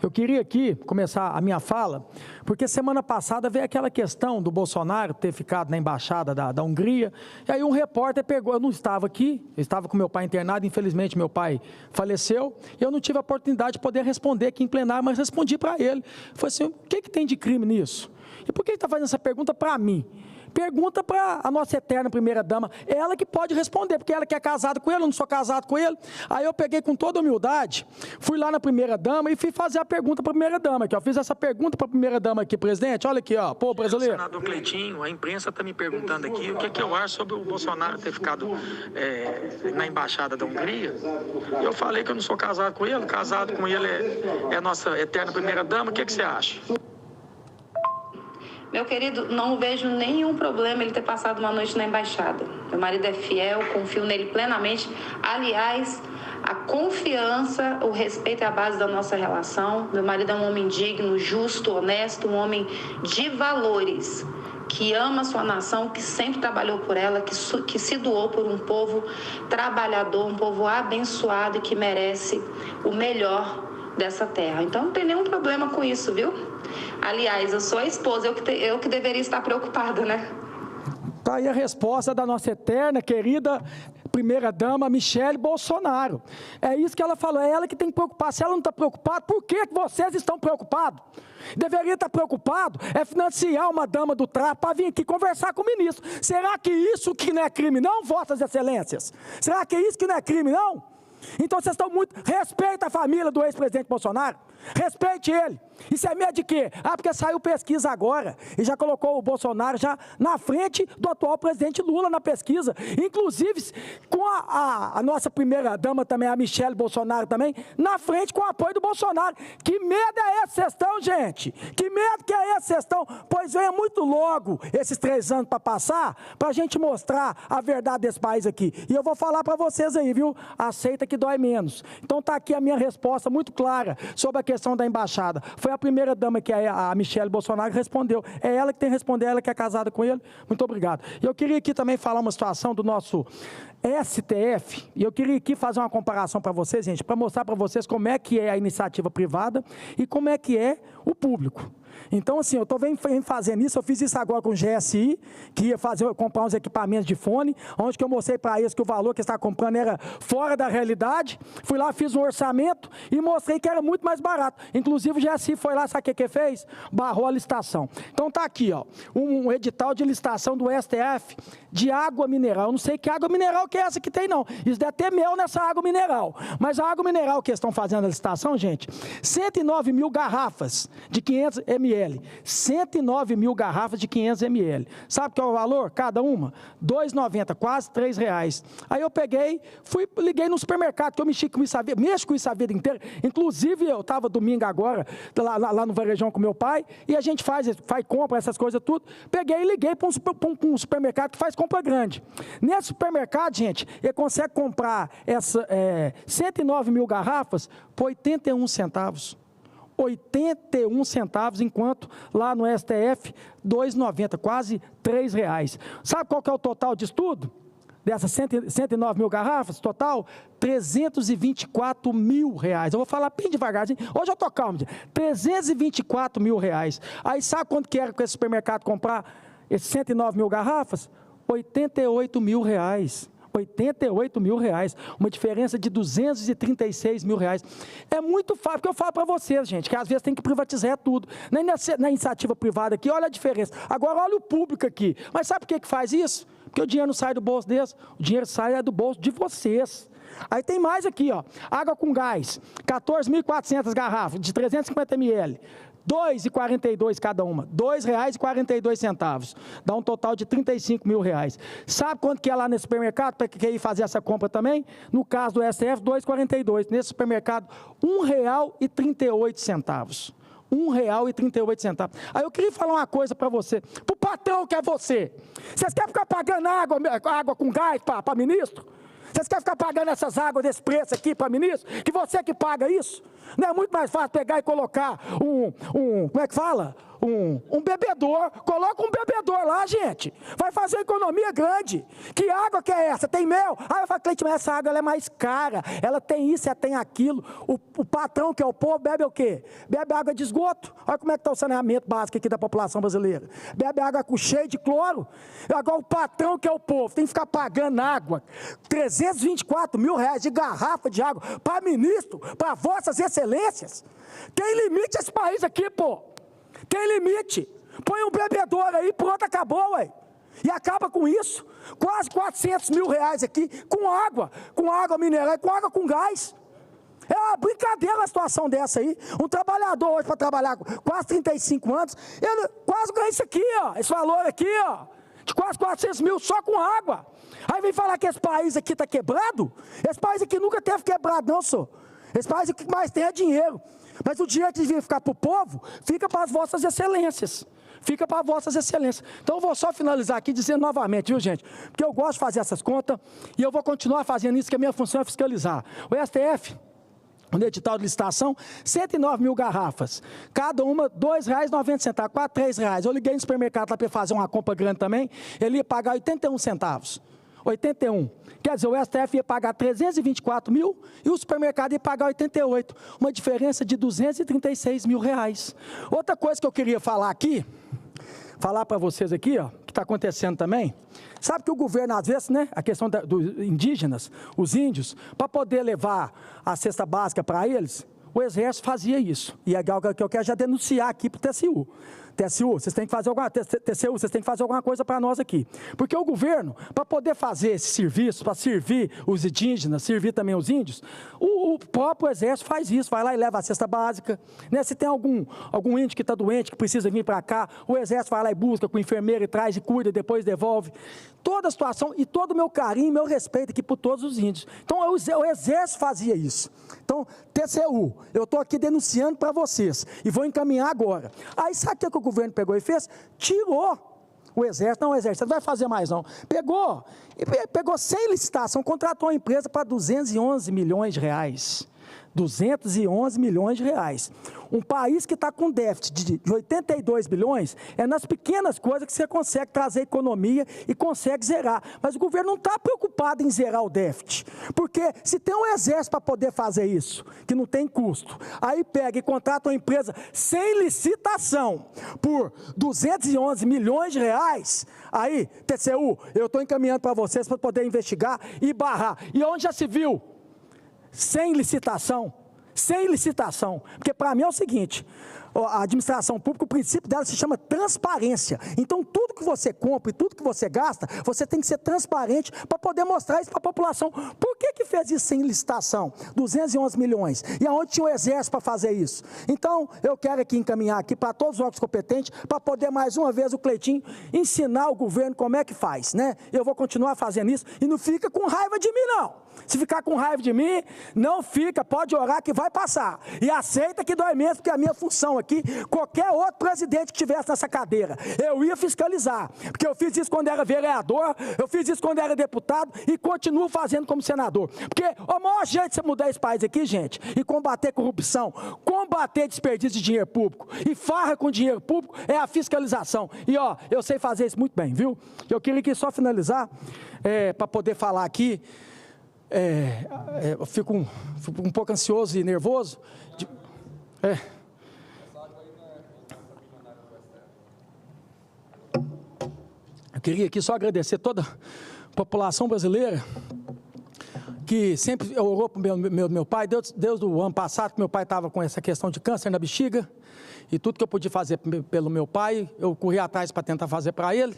Eu queria aqui começar a minha fala, porque semana passada veio aquela questão do Bolsonaro ter ficado na embaixada da Hungria, e aí um repórter pegou, eu não estava aqui, eu estava com meu pai internado, infelizmente meu pai faleceu, e eu não tive a oportunidade de poder responder aqui em plenário, mas respondi para ele. Falei assim, o que tem de crime nisso? E por que ele está fazendo essa pergunta para mim? Pergunta para a nossa eterna primeira-dama, ela que pode responder, porque ela que é casada com ele, eu não sou casado com ele. Aí eu peguei com toda humildade, fui lá na primeira-dama e fui fazer a pergunta para a primeira-dama, que eu fiz essa pergunta para a primeira-dama aqui, presidente, olha aqui, ó, pô, brasileiro. Senador Cleitinho, a imprensa está me perguntando aqui o que eu acho sobre o Bolsonaro ter ficado na embaixada da Hungria. Eu falei que eu não sou casado com ele é a nossa eterna primeira-dama, o que você acha? Meu querido, não vejo nenhum problema ele ter passado uma noite na embaixada. Meu marido é fiel, confio nele plenamente. Aliás, a confiança, o respeito é a base da nossa relação. Meu marido é um homem digno, justo, honesto, um homem de valores, que ama a sua nação, que sempre trabalhou por ela, que se doou por um povo trabalhador, um povo abençoado e que merece o melhor dessa terra. Então não tem nenhum problema com isso, viu? Aliás, eu sou a esposa, eu que deveria estar preocupada, né? Tá aí a resposta da nossa eterna, querida primeira-dama Michele Bolsonaro. É isso que ela falou, é ela que tem que preocupar. Se ela não está preocupada, por que vocês estão preocupados? Deveria estar preocupado é financiar uma dama do tráfico para vir aqui conversar com o ministro. Será que isso que não é crime não, vossas excelências? Será que isso que não é crime não? Então vocês estão muito... Respeita a família do ex-presidente Bolsonaro. Respeite ele. Isso é medo de quê? Ah, porque saiu pesquisa agora e já colocou o Bolsonaro já na frente do atual presidente Lula na pesquisa. Inclusive, com a nossa primeira-dama também, a Michele Bolsonaro também, na frente com o apoio do Bolsonaro. Que medo é esse, vocês estão, gente? Que medo que é esse, vocês estão? Pois venha muito logo esses 3 anos para passar, para a gente mostrar a verdade desse país aqui. E eu vou falar para vocês aí, viu? Aceita que dói menos. Então está aqui a minha resposta muito clara sobre a questão da embaixada. Foi a primeira-dama que é a Michele Bolsonaro que respondeu. É ela que tem que responder, ela que é casada com ele. Muito obrigado. E eu queria aqui também falar uma situação do nosso STF, e eu queria aqui fazer uma comparação para vocês, gente, para mostrar para vocês como é que é a iniciativa privada e como é que é o público. Então, assim, eu estou fazendo isso, eu fiz isso agora com o GSI, que ia comprar uns equipamentos de fone, onde que eu mostrei para eles que o valor que eles estavam comprando era fora da realidade, fui lá, fiz um orçamento e mostrei que era muito mais barato. Inclusive o GSI foi lá, sabe o que fez? Barrou a licitação. Então está aqui, ó, um edital de licitação do STF de água mineral. Eu não sei que água mineral que é essa que tem, não. Isso deve ter mel nessa água mineral. Mas a água mineral que eles estão fazendo a licitação, gente, 109 mil garrafas de 500 ml. 109 mil garrafas de 500 ml. Sabe qual é o valor? Cada uma? R$ 2,90, quase R$ 3. Aí eu peguei, liguei no supermercado, que eu mexo com isso a vida inteira. Inclusive, eu estava domingo agora, lá no Varejão com meu pai, e a gente faz compra, essas coisas tudo. Peguei e liguei para um supermercado que faz compra grande. Nesse supermercado, gente, ele consegue comprar 109 mil garrafas por 81 centavos. 81 centavos, enquanto lá no STF, R$ 2,90, quase R$ 3. Sabe qual que é o total disso tudo? Dessas 109 mil garrafas, total, R$ 324 mil. Eu vou falar bem devagarzinho. Hoje eu estou calmo. R$ 324 mil. Aí sabe quanto que era que esse supermercado comprar esses 109 mil garrafas? R$ 88 mil. R$ 88 mil, uma diferença de R$ 236 mil. É muito fácil, porque eu falo para vocês, gente, que às vezes tem que privatizar tudo. Na iniciativa privada aqui, olha a diferença. Agora, olha o público aqui. Mas sabe por que faz isso? Porque o dinheiro não sai do bolso deles, o dinheiro sai do bolso de vocês. Aí tem mais aqui, ó, água com gás, 14.400 garrafas de 350 ml. R$ 2,42 cada uma, R$ 2,42, dá um total de R$ 35 mil. Sabe quanto que é lá nesse supermercado, para quem ir fazer essa compra também? No caso do STF, R$ 2,42, nesse supermercado, R$ 1,38. R$ 1,38. Aí eu queria falar uma coisa para você, para o patrão que é você. Vocês querem ficar pagando água com gás para ministro? Vocês querem ficar pagando essas águas desse preço aqui para ministro? Que você que paga isso? Não é muito mais fácil pegar e colocar como é que fala? um bebedor, coloca um bebedor lá, gente, vai fazer economia grande. Que água que é essa? Tem mel? Aí eu falo, Cleiton, mas essa água ela é mais cara, ela tem isso, ela tem aquilo. O patrão, que é o povo, bebe o quê? Bebe água de esgoto. Olha como é que está o saneamento básico aqui da população brasileira. Bebe água cheia de cloro. Agora o patrão, que é o povo, tem que ficar pagando água, 324 mil reais de garrafa de água para ministro, para vossas excelências. Tem limite esse país aqui, pô. Tem limite. Põe um bebedouro aí, pronto, acabou, ué. E acaba com isso. Quase 400 mil reais aqui, com água mineral, com água com gás. É uma brincadeira uma situação dessa aí. Um trabalhador hoje para trabalhar com quase 35 anos, ele quase ganha isso aqui, ó. Esse valor aqui, ó. De quase 400 mil só com água. Aí vem falar que esse país aqui está quebrado. Esse país aqui nunca teve quebrado, não, senhor. Esse país aqui que mais tem é dinheiro. Mas o dinheiro que devia ficar para o povo, fica para as vossas excelências. Fica para vossas excelências. Então eu vou só finalizar aqui dizendo novamente, viu, gente? Porque eu gosto de fazer essas contas e eu vou continuar fazendo isso, que a minha função é fiscalizar. O STF, no edital de licitação, 109 mil garrafas, cada uma R$ 2,90, quase R$ 3. Eu liguei no supermercado lá para fazer uma compra grande também, ele ia pagar 81 centavos. 81. Quer dizer, o STF ia pagar 324 mil e o supermercado ia pagar 88. Uma diferença de 236 mil reais. Outra coisa que eu queria falar aqui, falar para vocês aqui, ó, que está acontecendo também. Sabe que o governo, às vezes, né, a questão dos indígenas, os índios, para poder levar a cesta básica para eles, o Exército fazia isso. E é algo que eu quero já denunciar aqui para o TCU. TCU, vocês têm que fazer alguma coisa para nós aqui. Porque o governo, para poder fazer esse serviço, para servir os indígenas, servir também os índios, o próprio Exército faz isso, vai lá e leva a cesta básica. Né? Se tem algum índio que está doente, que precisa vir para cá, o Exército vai lá e busca com o enfermeiro e traz e cuida, depois devolve. Toda a situação e todo o meu carinho, meu respeito aqui por todos os índios. Então, o Exército fazia isso. Então, TCU, eu estou aqui denunciando para vocês e vou encaminhar agora. Aí, sabe o que o governo pegou e fez? Tirou o Exército. Não, o Exército não vai fazer mais, não. Pegou sem licitação, contratou uma empresa para 211 milhões de reais. 211 milhões de reais. Um país que está com déficit de 82 bilhões, é nas pequenas coisas que você consegue trazer economia e consegue zerar. Mas o governo não está preocupado em zerar o déficit. Porque se tem um exército para poder fazer isso, que não tem custo, aí pega e contrata uma empresa sem licitação por 211 milhões de reais, aí, TCU, eu estou encaminhando para vocês para poder investigar e barrar. E onde já se viu? Sem licitação, porque para mim é o seguinte, a administração pública, o princípio dela se chama transparência. Então, tudo que você compra e tudo que você gasta, você tem que ser transparente para poder mostrar isso para a população. Por que fez isso sem licitação? 211 milhões. E aonde tinha o Exército para fazer isso? Então, eu quero aqui encaminhar aqui para todos os órgãos competentes, para poder mais uma vez o Cleitinho ensinar o governo como é que faz, né? Eu vou continuar fazendo isso e não fica com raiva de mim, não. Se ficar com raiva de mim, não fica, pode orar que vai passar. E aceita que dói mesmo, porque a minha função aqui, qualquer outro presidente que estivesse nessa cadeira, eu ia fiscalizar. Porque eu fiz isso quando era vereador, eu fiz isso quando era deputado e continuo fazendo como senador. Porque o maior jeito de você mudar esse país aqui, gente, e combater corrupção, combater desperdício de dinheiro público e farra com dinheiro público é a fiscalização. E ó, eu sei fazer isso muito bem, viu? Eu queria aqui só finalizar, para poder falar aqui. Eu fico um pouco ansioso e nervoso. Eu queria aqui só agradecer toda a população brasileira que sempre orou para o meu pai, desde o ano passado, que meu pai estava com essa questão de câncer na bexiga, e tudo que eu podia fazer pelo meu pai, eu corri atrás para tentar fazer para ele.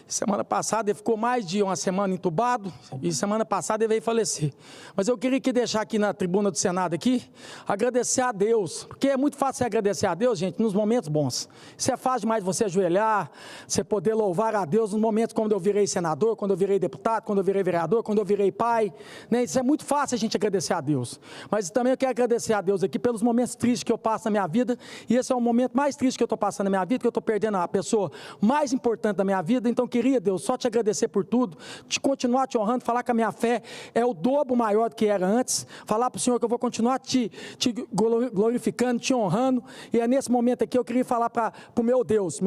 Semana passada ele ficou mais de uma semana entubado e semana passada ele veio falecer. Mas eu queria deixar aqui na tribuna do Senado aqui, agradecer a Deus, porque é muito fácil você agradecer a Deus, gente, nos momentos bons. Isso é fácil demais você ajoelhar, você poder louvar a Deus nos momentos quando eu virei senador, quando eu virei deputado, quando eu virei vereador, quando eu virei pai, né? Isso é muito fácil a gente agradecer a Deus. Mas também eu quero agradecer a Deus aqui pelos momentos tristes que eu passo na minha vida, e esse é o momento mais triste que eu estou passando na minha vida, que eu estou perdendo a pessoa mais importante da minha vida. Então queria, Deus, só te agradecer por tudo, continuar te honrando, falar que a minha fé é o dobro maior do que era antes, falar para o Senhor que eu vou continuar te glorificando, te honrando, e é nesse momento aqui eu queria falar para o meu Deus,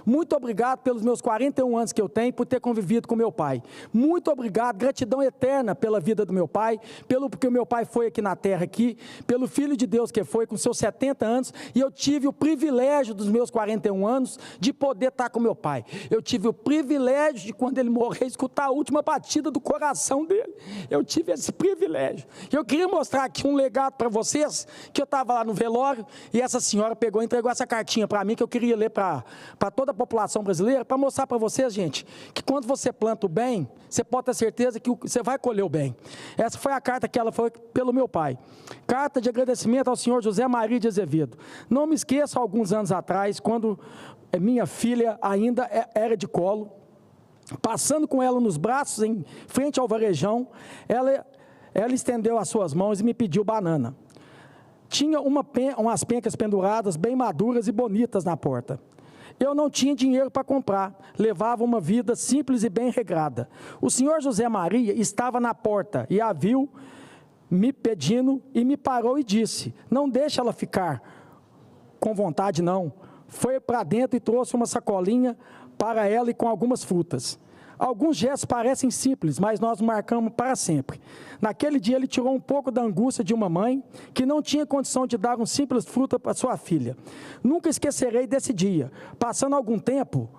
muito obrigado pelos meus 41 anos que eu tenho, por ter convivido com meu pai, muito obrigado, gratidão eterna pela vida do meu pai, pelo porque o meu pai foi aqui na terra, pelo Filho de Deus que foi, com seus 70 anos, e eu tive o privilégio dos meus 41 anos, de poder estar com meu pai, eu tive o privilégio de quando ele morrer, escutar a última batida do coração dele, eu tive esse privilégio, eu queria mostrar aqui um legado para vocês, que eu estava lá no velório, e essa senhora pegou e entregou essa cartinha para mim, que eu queria ler para toda a população brasileira, para mostrar para vocês, gente, que quando você planta o bem, você pode ter certeza que você vai colher o bem. Essa foi a carta que ela foi pelo meu pai. Carta de agradecimento ao senhor José Maria de Azevedo. Não me esqueço, alguns anos atrás, quando minha filha ainda era de colo, passando com ela nos braços, em frente ao varejão, ela estendeu as suas mãos e me pediu banana. Tinha umas pencas penduradas, bem maduras e bonitas na porta. Eu não tinha dinheiro para comprar, levava uma vida simples e bem regrada. O senhor José Maria estava na porta e a viu me pedindo e me parou e disse: não deixe ela ficar com vontade não. Foi para dentro e trouxe uma sacolinha para ela e com algumas frutas. Alguns gestos parecem simples, mas nós marcamos para sempre. Naquele dia ele tirou um pouco da angústia de uma mãe que não tinha condição de dar um simples fruta para sua filha. Nunca esquecerei desse dia. Passando algum tempo,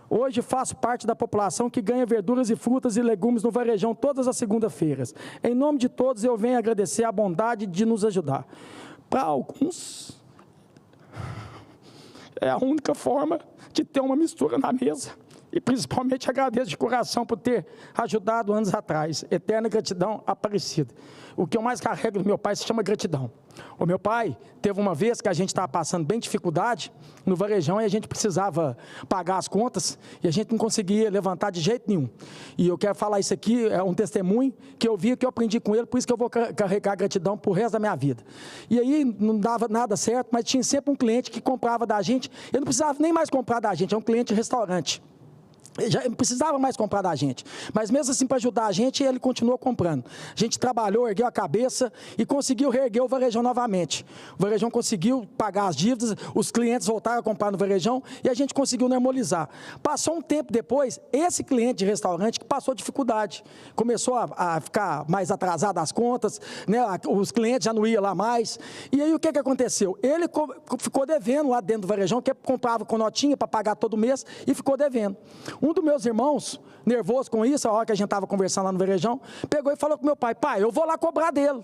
hoje faço parte da população que ganha verduras e frutas e legumes no varejão todas as segundas-feiras. Em nome de todos eu venho agradecer a bondade de nos ajudar. Para alguns, é a única forma de ter uma mistura na mesa. E principalmente agradeço de coração por ter ajudado anos atrás. Eterna gratidão, Aparecida. O que eu mais carrego do meu pai se chama gratidão. O meu pai teve uma vez que a gente estava passando bem dificuldade no varejão e a gente precisava pagar as contas e a gente não conseguia levantar de jeito nenhum. E eu quero falar isso aqui, é um testemunho que eu vi, que eu aprendi com ele, por isso que eu vou carregar gratidão pro resto da minha vida. E aí não dava nada certo, mas tinha sempre um cliente que comprava da gente, eu não precisava nem mais comprar da gente, é um cliente de restaurante. Já não precisava mais comprar da gente, mas mesmo assim para ajudar a gente, ele continuou comprando. A gente trabalhou, ergueu a cabeça e conseguiu reerguer o varejão novamente. O varejão conseguiu pagar as dívidas, os clientes voltaram a comprar no varejão e a gente conseguiu normalizar. Passou um tempo depois, esse cliente de restaurante que passou dificuldade, começou a ficar mais atrasado as contas, né? Os clientes já não iam lá mais, e aí o que aconteceu? Ele ficou devendo lá dentro do varejão, que comprava com notinha para pagar todo mês e ficou devendo. Um dos meus irmãos, nervoso com isso, a hora que a gente estava conversando lá no varejão, pegou e falou com meu pai: pai, eu vou lá cobrar dele,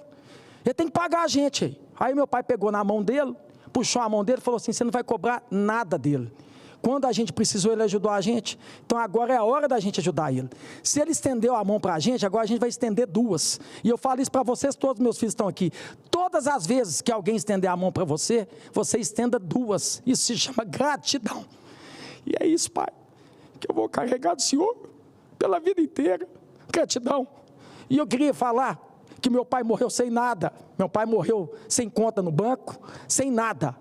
ele tem que pagar a gente. Aí meu pai pegou na mão dele, puxou a mão dele e falou assim: você não vai cobrar nada dele. Quando a gente precisou, ele ajudou a gente, então agora é a hora da gente ajudar ele. Se ele estendeu a mão para a gente, agora a gente vai estender duas. E eu falo isso para vocês, todos meus filhos estão aqui. Todas as vezes que alguém estender a mão para você, você estenda duas. Isso se chama gratidão. E é isso, pai, que eu vou carregar do Senhor pela vida inteira, gratidão. E eu queria falar que meu pai morreu sem nada, meu pai morreu sem conta no banco, sem nada,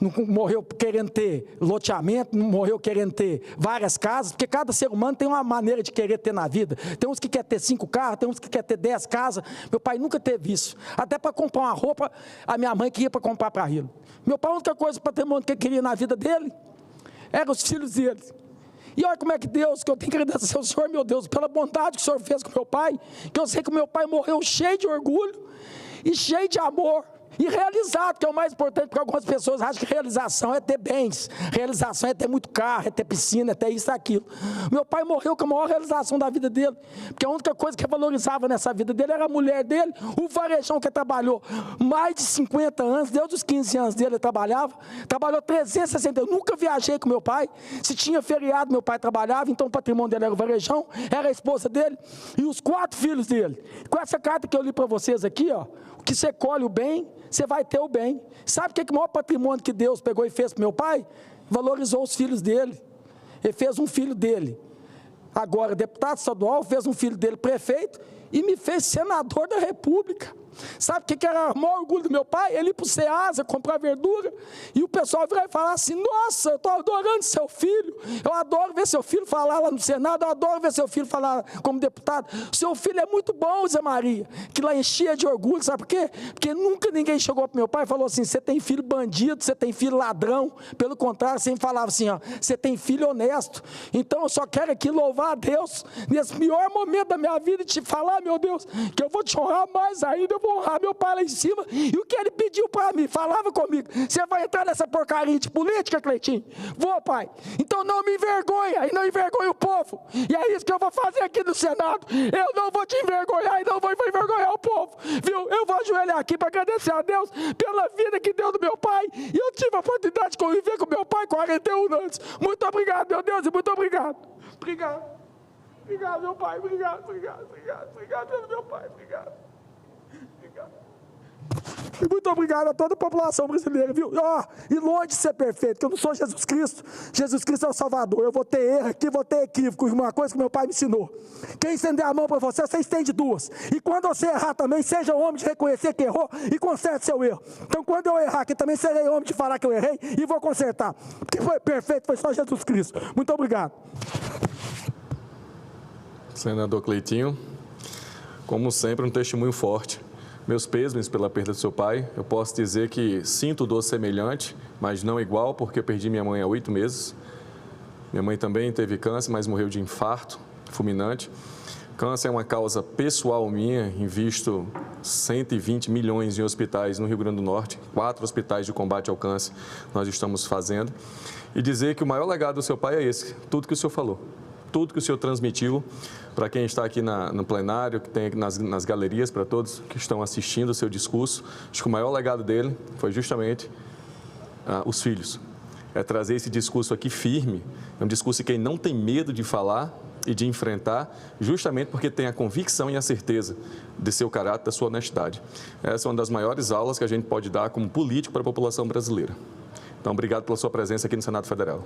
não morreu querendo ter loteamento, não morreu querendo ter várias casas, porque cada ser humano tem uma maneira de querer ter na vida, tem uns que quer ter 5 carros, tem uns que quer ter 10 casas, meu pai nunca teve isso, até para comprar uma roupa, a minha mãe queria para comprar para ele. Meu pai, a única coisa, patrimônio que ele queria na vida dele, eram os filhos dele. E olha como é que Deus, que eu tenho que agradecer ao Senhor, meu Deus, pela bondade que o Senhor fez com meu pai, que eu sei que o meu pai morreu cheio de orgulho e cheio de amor. E realizado, que é o mais importante, porque algumas pessoas acham que realização é ter bens, realização é ter muito carro, é ter piscina, é ter isso e aquilo. Meu pai morreu com a maior realização da vida dele, porque a única coisa que valorizava nessa vida dele era a mulher dele, o varejão que ele trabalhou mais de 50 anos, desde os 15 anos dele ele trabalhou 360, eu nunca viajei com meu pai, se tinha feriado meu pai trabalhava, então o patrimônio dele era o varejão, era a esposa dele e os 4 filhos dele. Com essa carta que eu li para vocês aqui, ó, que você colhe o bem, você vai ter o bem. Sabe o que é o maior patrimônio que Deus pegou e fez para meu pai? Valorizou os filhos dele. Ele fez um filho dele, agora deputado estadual, fez um filho dele prefeito e me fez senador da República. Sabe o que era o maior orgulho do meu pai? Ele ir para o Ceasa comprar verdura, e o pessoal virar e falar assim: nossa, eu estou adorando seu filho, eu adoro ver seu filho falar lá no Senado, eu adoro ver seu filho falar como deputado, seu filho é muito bom, Zé Maria, que lá enchia de orgulho. Sabe por quê? Porque nunca ninguém chegou para meu pai e falou assim: você tem filho bandido, você tem filho ladrão. Pelo contrário, sempre falava assim: ó, você tem filho honesto. Então eu só quero aqui louvar a Deus nesse pior momento da minha vida e te falar, meu Deus, que eu vou te honrar mais ainda, eu vou honrar meu pai lá em cima. E o que ele pediu para mim, falava comigo: você vai entrar nessa porcaria de política, Cleitinho? Vou, pai. Então não me envergonha e não envergonha o povo. E é isso que eu vou fazer aqui no Senado. Eu não vou te envergonhar e não vou envergonhar o povo, viu? Eu vou ajoelhar aqui para agradecer a Deus pela vida que deu do meu pai. E eu tive a oportunidade de conviver com meu pai 41 anos. Muito obrigado, meu Deus, e muito obrigado. Obrigado. Obrigado, meu pai. Obrigado pelo meu pai. Obrigado. E muito obrigado a toda a população brasileira, viu? E longe de ser perfeito, que eu não sou Jesus Cristo. Jesus Cristo é o Salvador. Eu vou ter erro aqui, vou ter equívoco. Uma coisa que meu pai me ensinou: quem estender a mão para você, você estende duas. E quando você errar também, seja homem de reconhecer que errou e conserte seu erro. Então, quando eu errar aqui, também serei homem de falar que eu errei e vou consertar. Porque foi perfeito, foi só Jesus Cristo. Muito obrigado. Senador Cleitinho, como sempre, um testemunho forte. Meus pêsames pela perda do seu pai. Eu posso dizer que sinto dor semelhante, mas não igual, porque eu perdi minha mãe há 8 meses. Minha mãe também teve câncer, mas morreu de infarto fulminante. Câncer é uma causa pessoal minha, invisto 120 milhões em hospitais no Rio Grande do Norte, 4 hospitais de combate ao câncer nós estamos fazendo. E dizer que o maior legado do seu pai é esse, tudo que o senhor falou. Tudo que o senhor transmitiu para quem está aqui no plenário, que tem aqui nas galerias, para todos que estão assistindo o seu discurso. Acho que o maior legado dele foi justamente os filhos. É trazer esse discurso aqui firme, é um discurso que quem não tem medo de falar e de enfrentar, justamente porque tem a convicção e a certeza de seu caráter, da sua honestidade. Essa é uma das maiores aulas que a gente pode dar como político para a população brasileira. Então, obrigado pela sua presença aqui no Senado Federal.